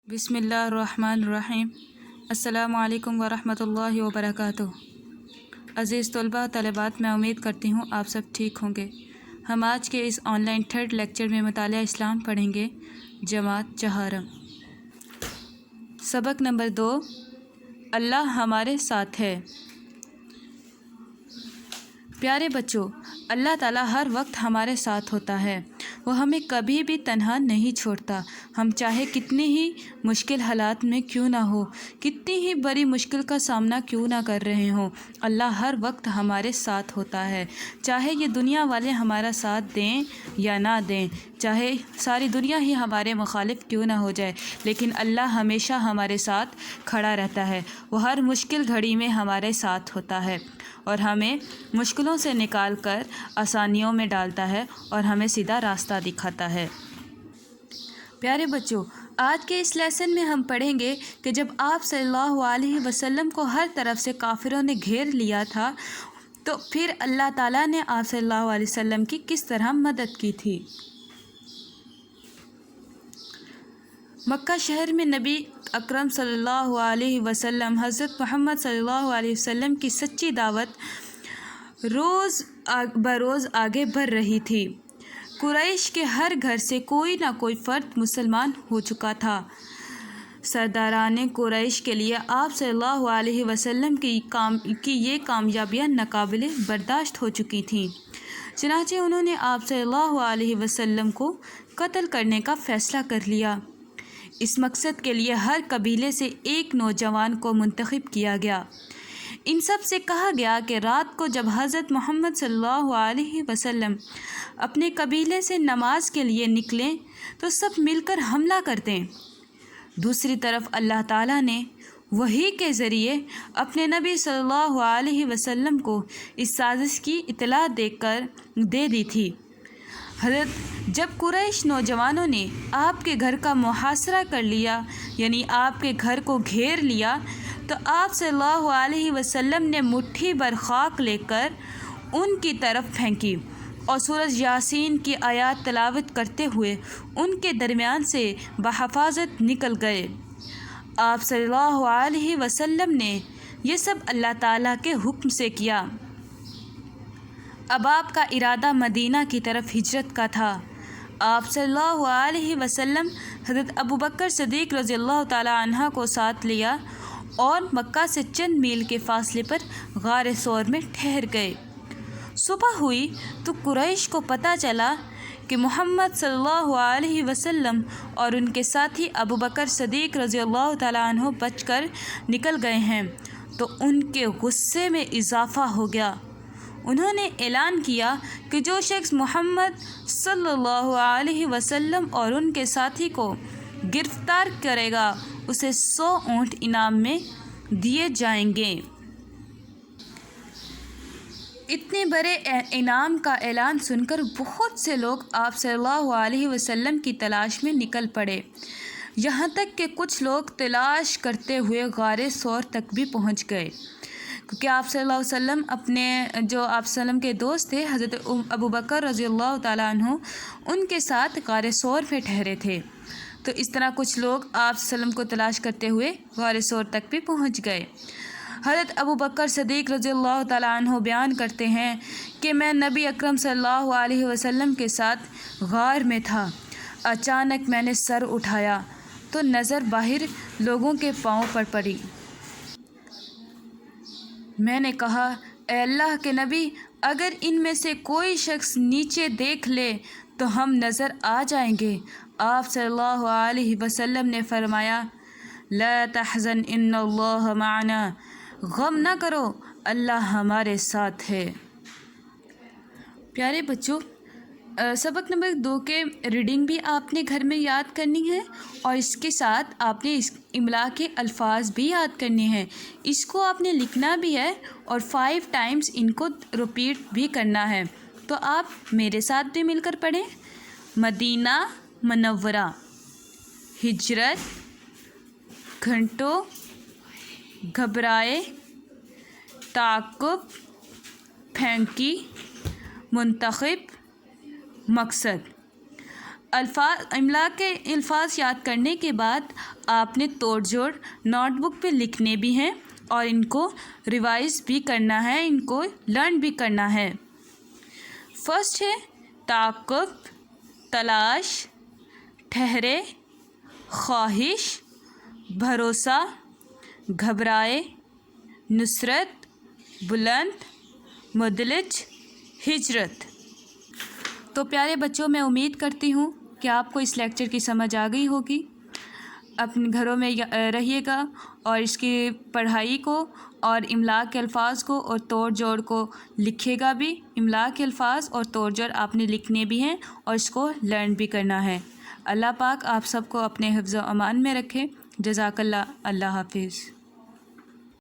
बिस्मिल्लाहिर्रहमानिर्रहीम। अस्सलामु अलैकुम वरहमतुल्लाहि वबरकातुहू। अज़ीज़ तलबा तलबात, मैं उम्मीद करती हूँ आप सब ठीक होंगे। हम आज के इस ऑनलाइन थर्ड लेक्चर में मुतालिया इस्लाम पढ़ेंगे, जमात चहारम। सबक नंबर 2, अल्लाह हमारे साथ है। प्यारे बच्चों, अल्लाह ताला हर वक्त हमारे साथ होता है। वो हमें कभी भी तन्हा नहीं छोड़ता। हम चाहे कितनी ही मुश्किल हालात में क्यों ना हो, कितनी ही बड़ी मुश्किल का सामना क्यों ना कर रहे हों, अल्लाह हर वक्त हमारे साथ होता है। चाहे ये दुनिया वाले हमारा साथ दें या ना दें, चाहे सारी दुनिया ही हमारे मुखालिफ क्यों ना हो जाए, लेकिन अल्लाह हमेशा हमारे साथ खड़ा रहता है। वो हर मुश्किल घड़ी में हमारे साथ होता है और हमें मुश्किलों से निकाल कर आसानियों में डालता है और हमें सीधा रास्ता दिखाता है। प्यारे बच्चों, आज के इस लेसन में हम पढ़ेंगे कि जब आप सल्लल्लाहु अलैहि वसल्लम को हर तरफ से काफिरों ने घेर लिया था, तो फिर अल्लाह ताला ने आप सल्लल्लाहु अलैहि वसल्लम की किस तरह मदद की थी। मक्का शहर में नबी अकरम सल्लल्लाहु अलैहि वसल्लम हज़रत मोहम्मद सल्लल्लाहु अलैहि वसल्लम की सच्ची दावत रोज़ बरोज़ आगे बढ़ रही थी। कुरैश के हर घर से कोई ना कोई फ़र्द मुसलमान हो चुका था। सरदाराने कुरैश के लिए आप सल्लल्लाहु अलैहि वसल्लम की ये कामयाबियाँ नाकाबिले बर्दाश्त हो चुकी थीं। चनाचे उन्होंने आप सल्लल्लाहु अलैहि वसल्लम को कत्ल करने का फ़ैसला कर लिया। इस मकसद के लिए हर कबीले से एक नौजवान को मुंतखब किया गया। इन सब से कहा गया कि रात को जब हज़रत मोहम्मद सल्लल्लाहु अलैहि वसल्लम अपने कबीले से नमाज के लिए निकलें तो सब मिलकर हमला कर दें। दूसरी तरफ अल्लाह ताला ने वही के ज़रिए अपने नबी सल्लल्लाहु अलैहि वसल्लम को इस साजिश की इत्तला दे दी थी। हज़रत जब कुरैश नौजवानों ने आपके घर का मुहासरा कर लिया, यानी आपके घर को घेर लिया, तो आप सल्लल्लाहु अलैहि वसल्लम ने मुट्ठी भर खाक लेकर उनकी तरफ फेंकी और सूरज यासीन की आयत तिलावत करते हुए उनके दरमियान से बहफाजत निकल गए। आप सल्लल्लाहु अलैहि वसल्लम ने यह सब अल्लाह ताला के हुक्म से किया। अब आपका इरादा मदीना की तरफ हिजरत का था। आप सल्लल्लाहु अलैहि वसल्लम हज़रत अबू बकर सिद्दीक़ रज़ियल्लाहु ताला अन्हा को साथ लिया और मक्का से चंद मील के फासले पर गार सौर में ठहर गए। सुबह हुई तो कुरैश को पता चला कि मोहम्मद सल्लल्लाहु अलैहि वसल्लम और उनके साथी अबू बकर सिद्दीक़ रज़ियल्लाहु ताला अन्हु बचकर निकल गए हैं, तो उनके गुस्से में इजाफ़ा हो गया। उन्होंने ऐलान किया कि जो शख्स मोहम्मद सल्लल्लाहु अलैहि वसल्लम और उनके साथी को गिरफ्तार करेगा उसे 100 ऊँट इनाम में दिए जाएंगे। इतने बड़े इनाम का ऐलान सुनकर बहुत से लोग आप सल्लल्लाहु अलैहि वसल्लम की तलाश में निकल पड़े। यहाँ तक कि कुछ लोग तलाश करते हुए गारे सौर तक भी पहुँच गए, क्योंकि आप सल्लल्लाहु अलैहि वसल्लम अपने जो आप सल्लम के दोस्त थे हज़रत अबू बकर रज़ियल्लाहु ताला अन्हु, उनके साथ गारे सौर में ठहरे थे। तो इस तरह कुछ लोग आप सल्लम को तलाश करते हुए गारे सौर तक भी पहुंच गए। हज़रत अबू बकर सिद्दीक़ रज़ियल्लाहु ताला अन्हु बयान करते हैं कि मैं नबी अकरम सल्लल्लाहु अलैहि वसल्लम के साथ गार में था। अचानक मैंने सर उठाया तो नज़र बाहर लोगों के पाँव पर पड़ी। मैंने कहा, ए अल्लाह के नबी, अगर इनमें से कोई शख्स नीचे देख ले तो हम नज़र आ जाएंगे। आप सल्लल्लाहु अलैहि वसल्लम ने फरमाया, ला तहज़न इन्नल्लाह माना, गम ना करो, अल्लाह हमारे साथ है। प्यारे बच्चों, सबक नंबर 2 के रीडिंग भी आपने घर में याद करनी है और इसके साथ आपने इस इमला के अल्फाज भी याद करने हैं। इसको आपने लिखना भी है और 5 टाइम्स इनको रिपीट भी करना है। तो आप मेरे साथ भी मिलकर पढ़ें। मदीना मनव्वरा, हिजरत, घंटों, घबराए, ताक़ुब, फेंकी, मुंतखब, मकसद। املا کے الفاظ یاد کرنے کے بعد آپ نے توڑ جوڑ نوٹ بک پہ لکھنے بھی ہیں اور ان کو ریوائز بھی کرنا ہے، ان کو لرن بھی کرنا ہے۔ فرسٹ ہے تعاقب، تلاش، ٹھہرے، خواہش، بھروسہ، گھبرائے، نصرت، بلند، مدلج، ہجرت۔ تو پیارے بچوں، میں امید کرتی ہوں کہ آپ کو اس لیکچر کی سمجھ آ گئی ہوگی۔ اپنے گھروں میں رہیے گا اور اس کی پڑھائی کو اور املا کے الفاظ کو اور توڑ جوڑ کو لکھے گا بھی۔ املا کے الفاظ اور توڑ جوڑ آپ نے لکھنے بھی ہیں اور اس کو لرن بھی کرنا ہے۔ اللہ پاک آپ سب کو اپنے حفظ و امان میں رکھے۔ جزاک اللہ۔ اللہ حافظ۔